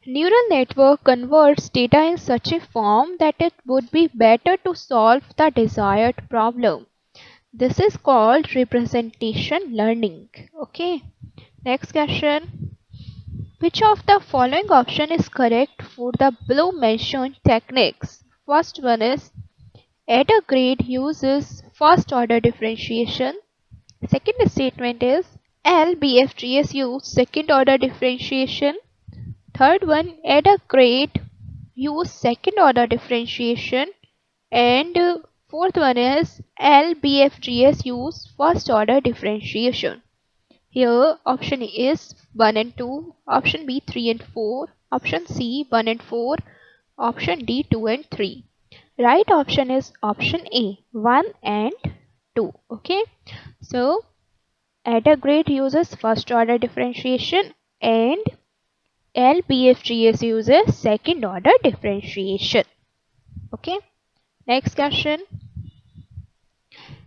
Neural network converts data in such a form that it would be better to solve the desired problem. This is called representation learning. Okay. Next question. Which of the following option is correct for the below mentioned techniques? First one is Ada grade uses first order differentiation. Second statement is LBFGS use second order differentiation. Third one, Ada grade use second order differentiation. And fourth one is LBFGS use first order differentiation. Here option A is 1 and 2, option B 3 and 4, option C 1 and 4, option D 2 and 3. Right option is option A 1 and 2. Okay, so Ada grade uses first order differentiation and LBFGS uses second order differentiation. Okay, next question.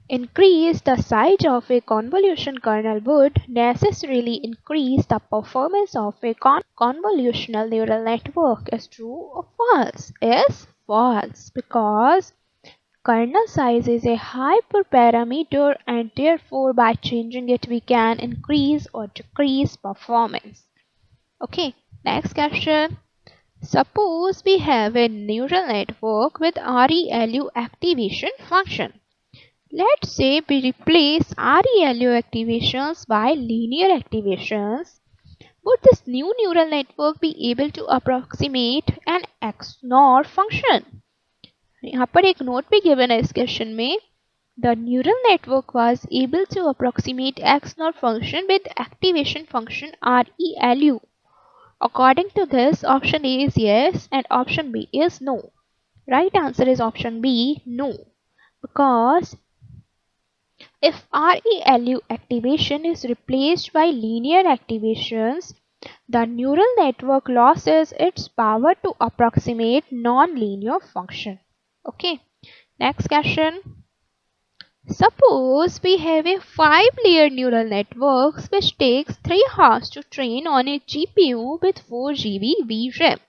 Increase the size of a convolution kernel would necessarily increase the performance of a convolutional neural network. Is true or false? Is false, because kernel size is a hyperparameter and therefore by changing it we can increase or decrease performance. Okay, next question. Suppose we have a neural network with ReLU activation function. Let's say we replace ReLU activations by linear activations. Would this new neural network be able to approximate an XNOR function? यहाँ पर एक note भी given है इस question में. The neural network was able to approximate XNOR function with activation function ReLU. According to this, option A is yes and option B is no. Right answer is option B, no. Because if ReLU activation is replaced by linear activations, the neural network loses its power to approximate non-linear function. Okay, next question. Suppose we have a 5-layer neural network which takes 3 hours to train on a GPU with 4 GB VRAM.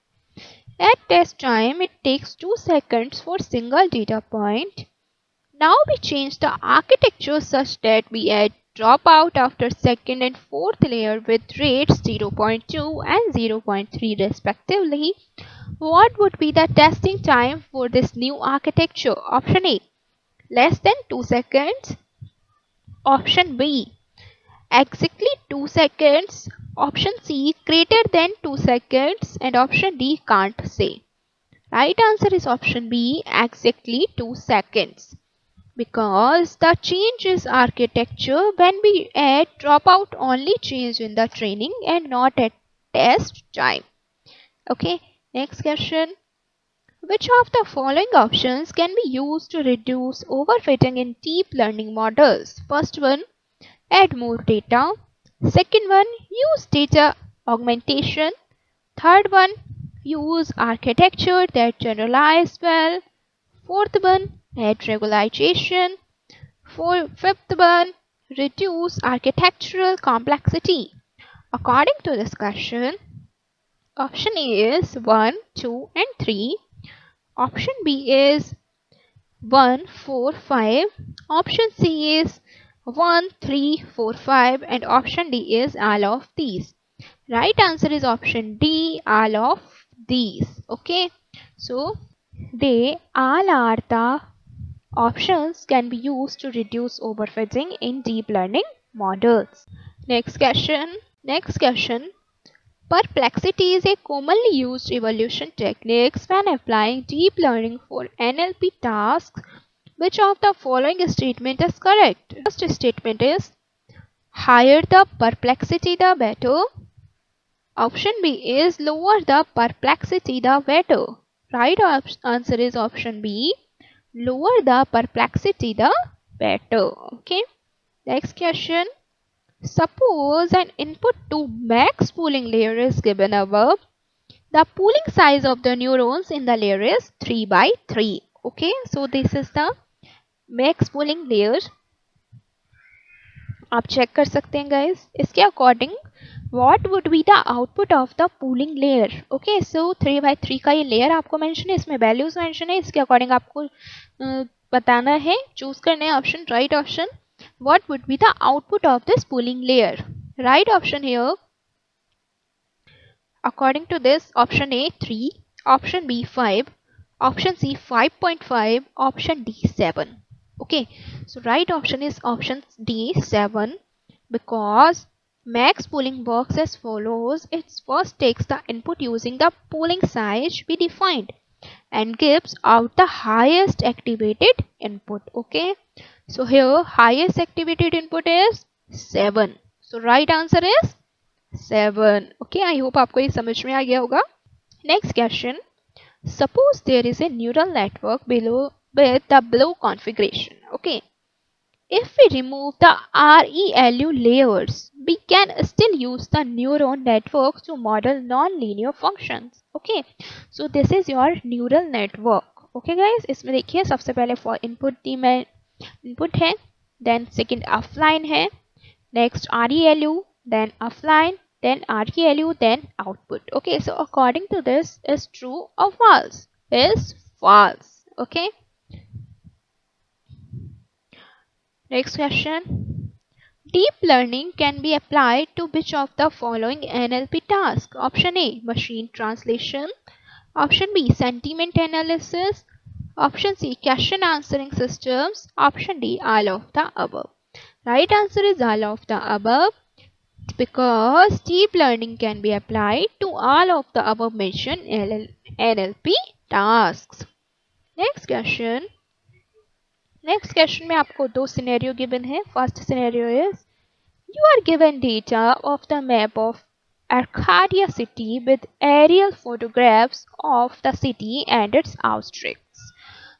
At test time, it takes 2 seconds for single data point. Now we change the architecture such that we add dropout after second and fourth layer with rates 0.2 and 0.3 respectively. What would be the testing time for this new architecture? Option A, less than 2 seconds. Option B, exactly 2 seconds. Option C, greater than 2 seconds. And option D, can't say. Right answer is option B, exactly 2 seconds. Because the change is architecture when we add dropout only change in the training and not at test time. Okay, next question. Which of the following options can be used to reduce overfitting in deep learning models? First one, add more data. Second one, use data augmentation. Third one, use architecture that generalize well. Fourth one, add regularization. Fifth one, reduce architectural complexity. According to this question, option A is 1, 2 and 3. Option B is 1, 4, 5. Option C is 1, 3, 4, 5. And option D is all of these. Right answer is option D, all of these. Okay. So, they all are the options can be used to reduce overfitting in deep learning models. Next question. Perplexity is a commonly used evaluation technique when applying deep learning for NLP tasks. Which of the following statement is correct? First statement is higher the perplexity the better. Option B is lower the perplexity the better. Right answer is option B, lower the perplexity the better. Okay. Next question. Suppose an input to max pooling layer is given above. The pooling size of the neurons in the layer is 3 by 3. Okay. So this is the max pooling layer. आप check कर सकते हैं guys. इसके according what would be the output of the pooling layer. Okay, so 3x3 का ये layer आपको mention है, इसमें वैल्यूज मेंशन है, इसके अकॉर्डिंग आपको बताना है, चूज करना है option, right option. what would be the output of this pooling layer? Right option here, according to this, option A 3, option B 5, option C 5.5, option D 7. Okay, so right option is option D 7, because max pooling works as follows. It first takes the input using the pooling size we defined and gives out the highest activated input. Okay, so here highest activated input is 7. So right answer is 7. Okay, I hope आपको ये समझ में आ गया होगा. Next question. Suppose there is a neural network below with the below configuration. Okay. If we remove the ReLU layers, we can still use the neuron network to model non-linear functions. Okay, so this is your neural network. Okay guys, इसमें देखिए सबसे पहले for input दी मैं input है, then second offline है, next ReLU, then offline, then ReLU, then output. Okay, so according to this, is true or false? Is false. Okay. Next question. Deep learning can be applied to which of the following NLP tasks? Option A, machine translation. Option B, sentiment analysis. Option C, question answering systems. Option D, all of the above. Right answer is all of the above, because deep learning can be applied to all of the above mentioned NLP tasks. Next question. Next question में आपको दो scenario given है. First scenario is you are given data of the map of Arcadia city with aerial photographs of the city and its outskirts.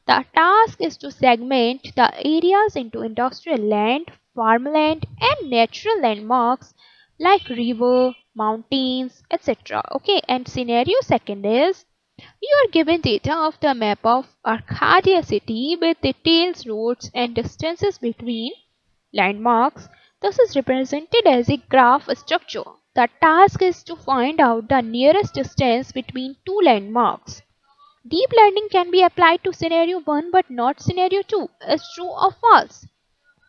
The task is to segment the areas into industrial land, farmland and natural landmarks like river, mountains, etc. Okay, and scenario second is you are given data of the map of Arcadia city with details, roads and distances between landmarks. This is represented as a graph structure. The task is to find out the nearest distance between two landmarks. Deep learning can be applied to scenario 1 but not scenario 2. Is true or false?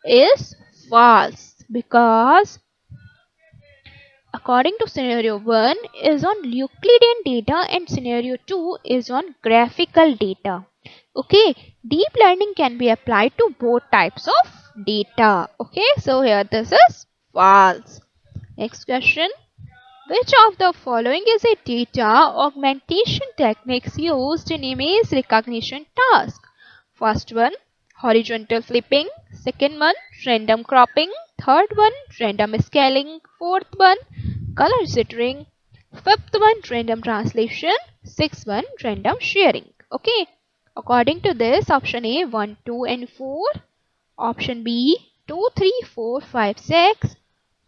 Is false, because according to scenario 1 is on Euclidean data and scenario 2 is on graphical data. Okay, deep learning can be applied to both types of data. Okay, so here this is false. Next question. Which of the following is a data augmentation techniques used in image recognition task? First one, horizontal flipping. Second one, random cropping. Third one, random scaling. Fourth one, color jittering. Fifth one, random translation. Sixth one, random sharing. Okay, according to this, option A 1, 2 and 4. Option B 2, 3, 4, 5, 6.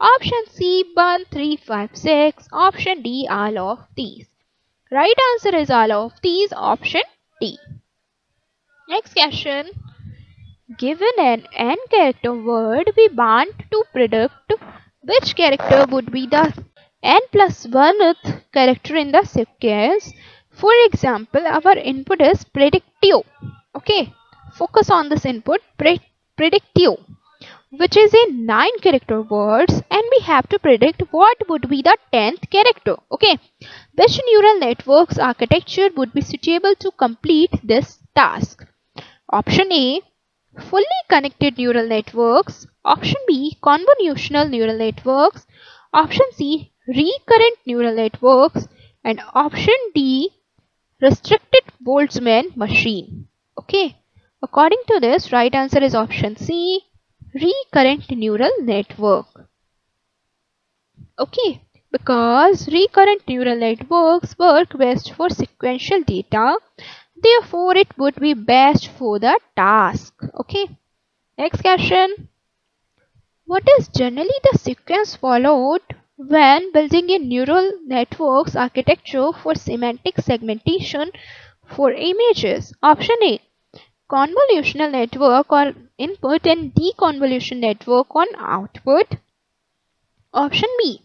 Option C 1, 3, 5, 6. Option D all of these. Right answer is all of these. Option D. Next question. Given an n character word, we want to predict which character would be the n plus 1th character in the sequence. For example, our input is predictio. Okay, focus on this input, predictio, which is a 9 character words, and we have to predict what would be the 10th character. Okay, which neural networks architecture would be suitable to complete this task? Option A, fully connected neural networks. Option B, convolutional neural networks. Option C, recurrent neural networks. And option D, restricted Boltzmann machine. Okay, according to this, right answer is option C, recurrent neural network. Okay, because recurrent neural networks work best for sequential data, therefore it would be best for the task. Okay, next question. What is generally the sequence followed when building a neural networks architecture for semantic segmentation for images? Option A, convolutional network on input and deconvolution network on output? Option B,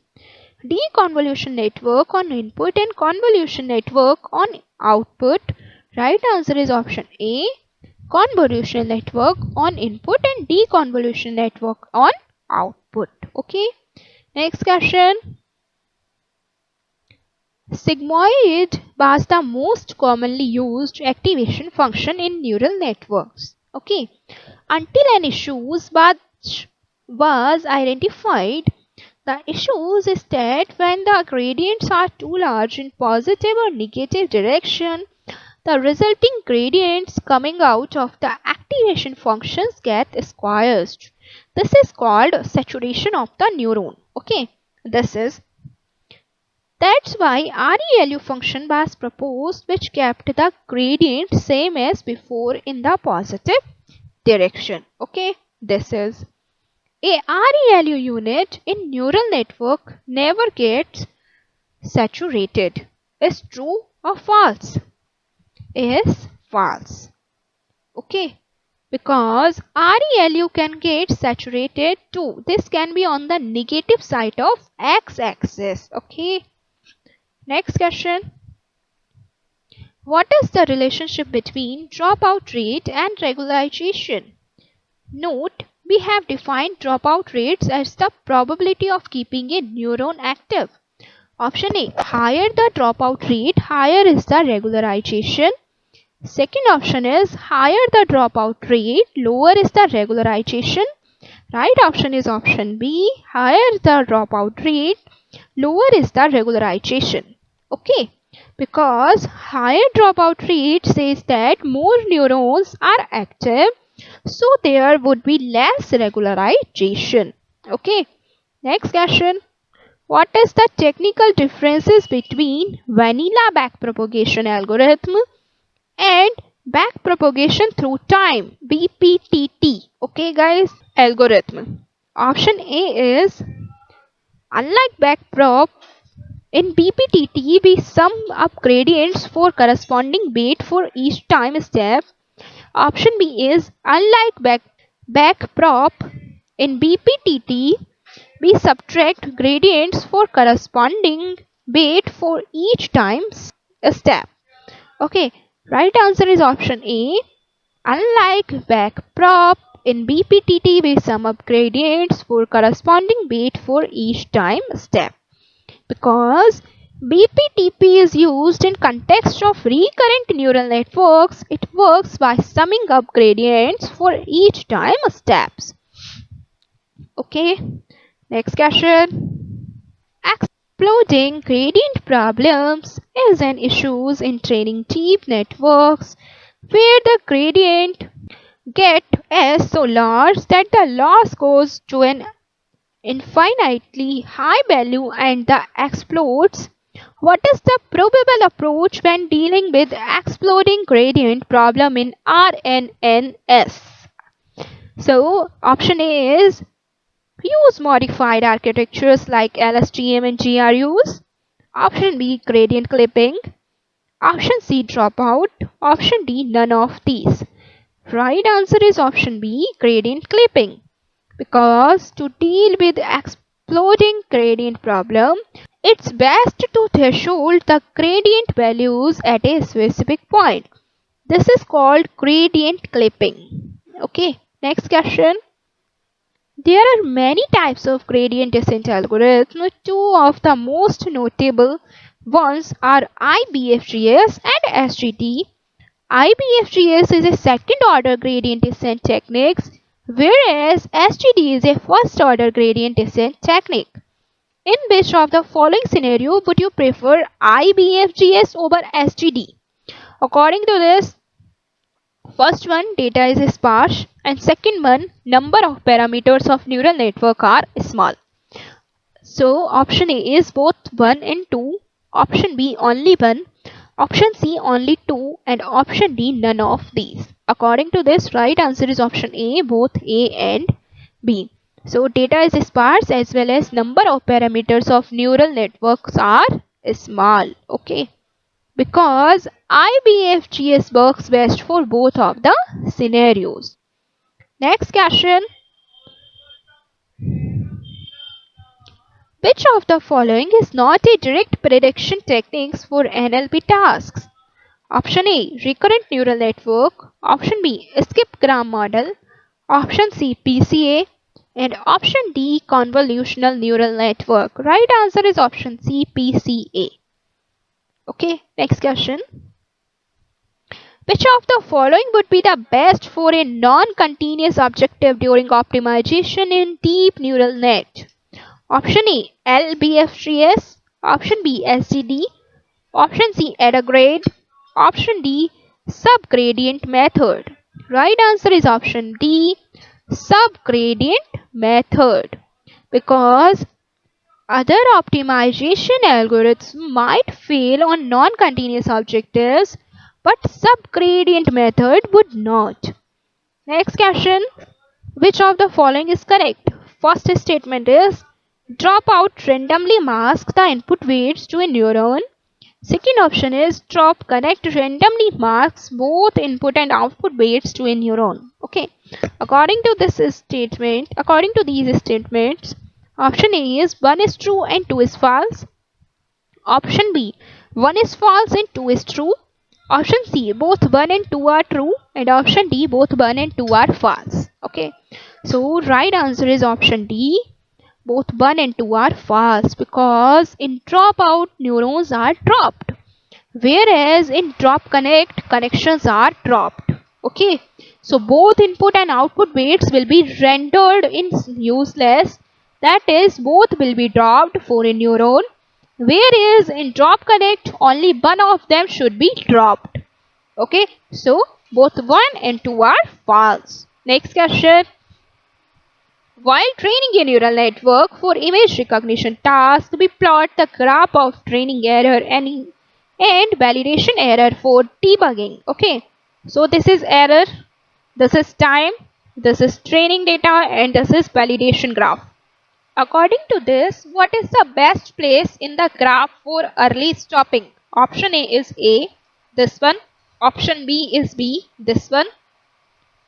deconvolution network on input and convolution network on output. Right answer is option A, convolutional network on input and deconvolution network on output. Okay, next question. Sigmoid was the most commonly used activation function in neural networks. Okay, until an issue was identified. The issue is that when the gradients are too large in positive or negative direction, the resulting gradients coming out of the activation functions get squashed. This is called saturation of the neuron. Okay, that's why ReLU function was proposed, which kept the gradient same as before in the positive direction. Okay, this is a ReLU unit in neural network never gets saturated. Is true or false? Is false. Okay, because ReLU can get saturated too. This can be on the negative side of x-axis. Okay, next question. What is the relationship between dropout rate and regularization? Note, we have defined dropout rates as the probability of keeping a neuron active. Option A, higher the dropout rate, higher is the regularization. Second option is higher the dropout rate, lower is the regularization. Right option is option B, higher the dropout rate, lower is the regularization. Okay, because higher dropout rate says that more neurons are active, so there would be less regularization. Okay, next question. What is the technical differences between vanilla backpropagation algorithm and backpropagation through time, BPTT? Okay guys, algorithm. Option A is, unlike backprop, in BPTT we sum up gradients for corresponding weight for each time step. Option B is, unlike backprop, in BPTT we subtract gradients for corresponding weight for each time step. Okay, right answer is option A. Unlike backprop, in BPTT we sum up gradients for corresponding weight for each time step. Because BPTP is used in context of recurrent neural networks, it works by summing up gradients for each time steps. Okay, next question. Exploding gradient problems is an issue in training deep networks where the gradient get as so large that the loss goes to an infinitely high value and the explodes. What is the probable approach when dealing with exploding gradient problem in RNNs? So option A is, use modified architectures like LSTM and GRUs. Option B, gradient clipping. Option C, dropout. Option D, none of these. Right answer is option B, gradient clipping. Because to deal with exploding gradient problem, it's best to threshold the gradient values at a specific point. This is called gradient clipping. Okay, next question. There are many types of gradient descent algorithms. Two of the most notable ones are IBFGS and SGD. IBFGS is a second order gradient descent technique, whereas SGD is a first order gradient descent technique. In which of the following scenario would you prefer IBFGS over SGD? According to this, first one, data is sparse, and second one, number of parameters of neural network are small. So option A is both 1 and 2, option B only 1, option C only 2, and option D none of these. According to this, right answer is option A, both A and B. So data is sparse as well as number of parameters of neural networks are small. Okay, because IBFGS works best for both of the scenarios. Next question. Which of the following is not a direct prediction techniques for NLP tasks? Option A, recurrent neural network. Option B, skip-gram model. Option C, PCA. And option D, convolutional neural network. Right answer is option C, PCA. Okay, next question. Which of the following would be the best for a non-continuous objective during optimization in deep neural net? Option A, LBFGS. Option B, SGD. Option C, Adagrade. Option D, subgradient method. Right answer is option D, subgradient method. Because other optimization algorithms might fail on non-continuous objectives, but subgradient method would not. Next question. Which of the following is correct? First statement is dropout randomly masks the input weights to a neuron. Second option is drop connect randomly marks both input and output weights to a neuron. Okay. According to these statements, option A is 1 is true and 2 is false. Option B, 1 is false and 2 is true. Option C, both 1 and 2 are true. And option D, both 1 and 2 are false. Okay. So right answer is option D, both 1 and 2 are false, because in dropout neurons are dropped, whereas in drop connect connections are dropped. Okay, so both input and output weights will be rendered in useless, that is both will be dropped for a neuron, whereas in drop connect only one of them should be dropped. Okay, so both 1 and 2 are false. Next question. While training a neural network for image recognition tasks, we plot the graph of training error and validation error for debugging. Okay, so this is error, this is time, this is training data, and this is validation graph. According to this, what is the best place in the graph for early stopping? Option A is A, this one. Option B is B, this one.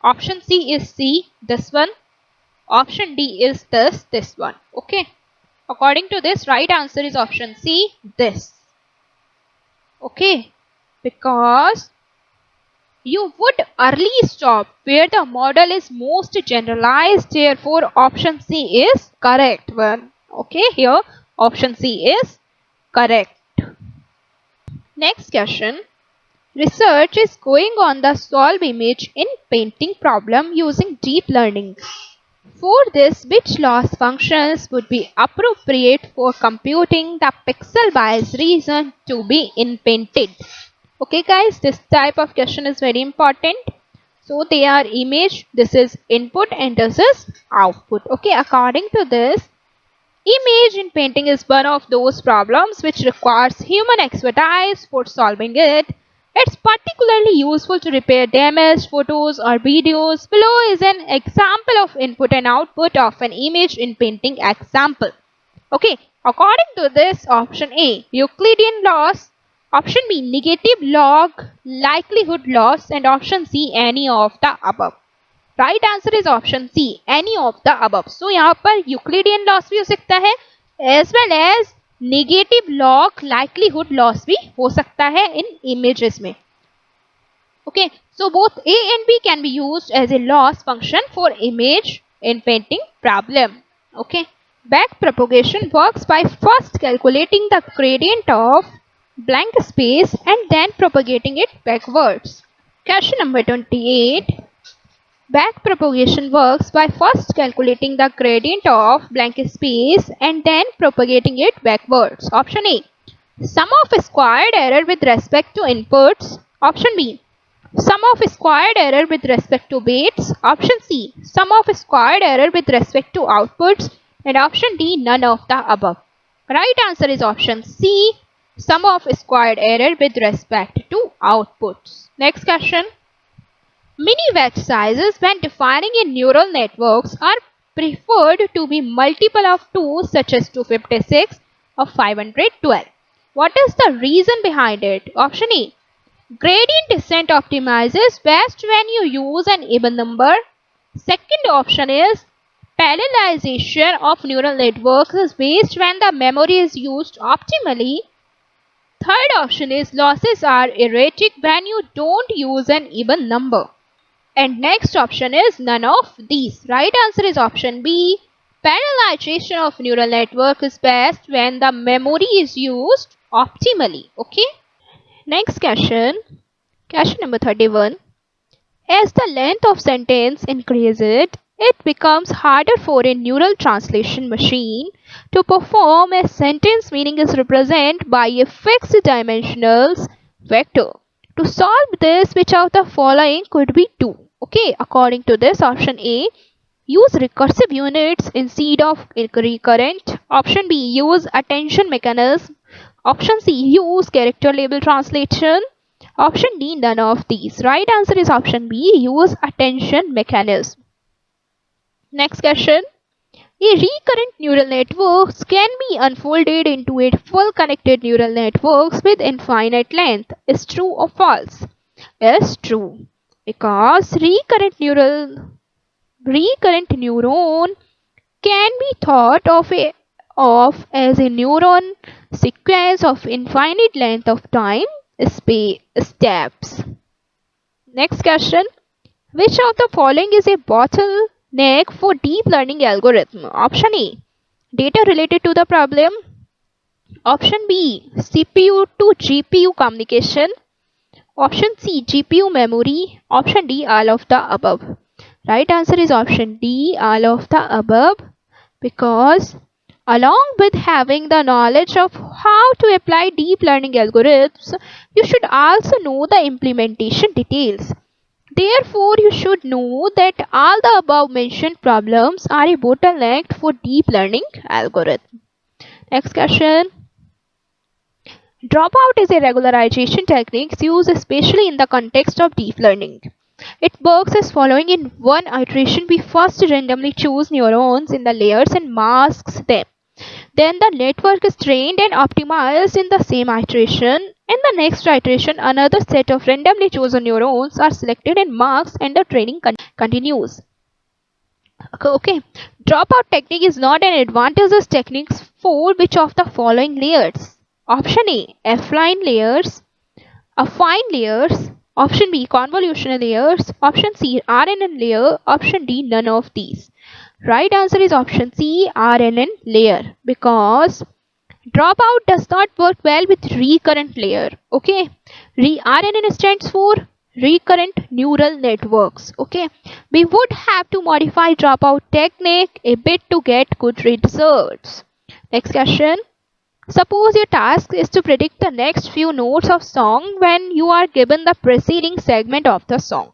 Option C is C, this one. Option D is this one. Okay. According to this, right answer is option C, this. Okay. Because you would early stop where the model is most generalized. Therefore, option C is correct one. Okay. Here, option C is correct. Next question. Research is going on the solve image in painting problem using deep learning. For this, which loss functions would be appropriate for computing the pixel bias region to be inpainted? Okay guys, this type of question is very important. So they are image, this is input and this is output. Okay, according to this, image in painting is one of those problems which requires human expertise for solving it. It's particularly useful to repair damaged photos or videos. Below is an example of input and output of an image in painting example. Okay, according to this, option A, Euclidean loss. Option B, negative log likelihood loss. And option C, any of the above. Right answer is option C, any of the above. So यहाँ पर Euclidean loss भी हो सकता है as well as negative log likelihood loss भी हो सकता है in images में. Okay, so both A and B can be used as a loss function for image in painting problem. Okay, back propagation works by first calculating the gradient of blank space and then propagating it backwards. Question number 28. Back propagation works by first calculating the gradient of blank space and then propagating it backwards. Option A, sum of squared error with respect to inputs. Option B, sum of squared error with respect to weights. Option C, sum of squared error with respect to outputs. And option D, none of the above. Right answer is option C, sum of squared error with respect to outputs. Next question. Mini batch sizes when defining a neural networks are preferred to be multiple of 2 such as 256 or 512. What is the reason behind it? Option A, Gradient descent optimizes best when you use an even number. Second option is parallelization of neural networks is best when the memory is used optimally. Third option is losses are erratic when you don't use an even number. And next option is none of these. Right answer is option B. Parallelization of neural network is best when the memory is used optimally. Okay. Next question. Question number 31. As the length of sentence increases, it becomes harder for a neural translation machine to perform a sentence meaning is represented by a fixed dimensional vector. To solve this, which of the following could be do? Okay, according to this, option A, use recursive units instead of recurrent. Option B, use attention mechanism. Option C, use character label translation. Option D, none of these. Right answer is option B, use attention mechanism. Next question. A recurrent neural network can be unfolded into a full connected neural networks with infinite length. Is true or false? Is true. Because recurrent neuron can be thought of as a neuron sequence of infinite length of time space steps. Next question. Which of the following is a bottleneck for deep learning algorithm? Option A, data related to the problem. Option B, CPU to GPU communication. Option C, GPU memory. Option D, all of the above. Right answer is option D, all of the above, because along with having the knowledge of how to apply deep learning algorithms, you should also know the implementation details. Therefore, you should know that all the above mentioned problems are a bottleneck for deep learning algorithm. Next question. Dropout is a regularization technique used especially in the context of deep learning. It works as following. In one iteration, we first randomly choose neurons in the layers and masks them. Then the network is trained and optimized in the same iteration. In the next iteration, another set of randomly chosen neurons are selected and masked, and the training continues. Okay. Dropout technique is not an advantageous technique for which of the following layers? Option A, affine layers. Affine layers. Option B, convolutional layers. Option C, RNN layer. Option D, none of these. Right answer is option C, RNN layer, because dropout does not work well with recurrent layer. Okay, RNN stands for recurrent neural networks. Okay, we would have to modify dropout technique a bit to get good results. Next question. Suppose your task is to predict the next few notes of song when you are given the preceding segment of the song.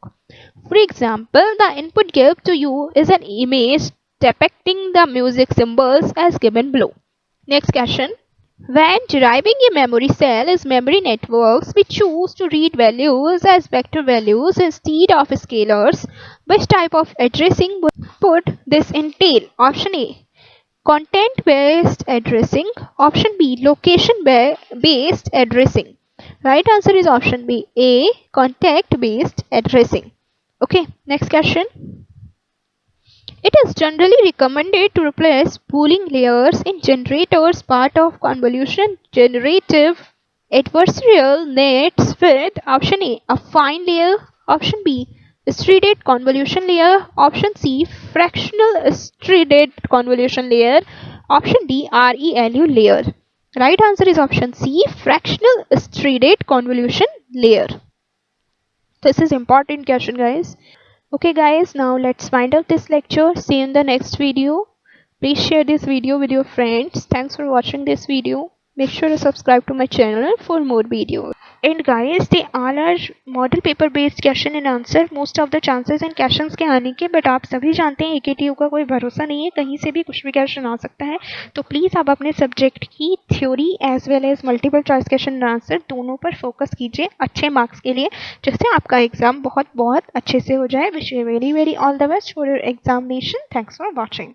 For example, the input given to you is an image depicting the music symbols as given below. Next question. When deriving a memory cell as memory networks, we choose to read values as vector values instead of scalars. Which type of addressing would this entail? Option A, content-based addressing. Option B, location-based addressing. Right answer is option B, A, context-based addressing. Okay, next question. It is generally recommended to replace pooling layers in generators part of convolution generative adversarial nets with option A, a fine layer. Option B, striated convolution layer. Option C, fractional striated convolution layer. Option D, ReLU layer. Right answer is option C, fractional striated convolution layer. This is important question, guys. Okay guys, now let's find out this lecture. See you in the next video. Please share this video with your friends. Thanks for watching this video. Make sure to subscribe to my channel for more videos. And guys, they all are model paper based question and answer. Most of the chances and questions के आने के, but आप सभी जानते हैं AKTU का कोई भरोसा नहीं है, कहीं से भी कुछ भी क्वेश्चन आ सकता है. तो प्लीज़ आप अपने सब्जेक्ट की theory as well as multiple choice question and answer दोनों पर फोकस कीजिए अच्छे मार्क्स के लिए, जिससे आपका एग्जाम बहुत अच्छे से हो जाए. Wish you very all the best for your examination. Thanks for watching.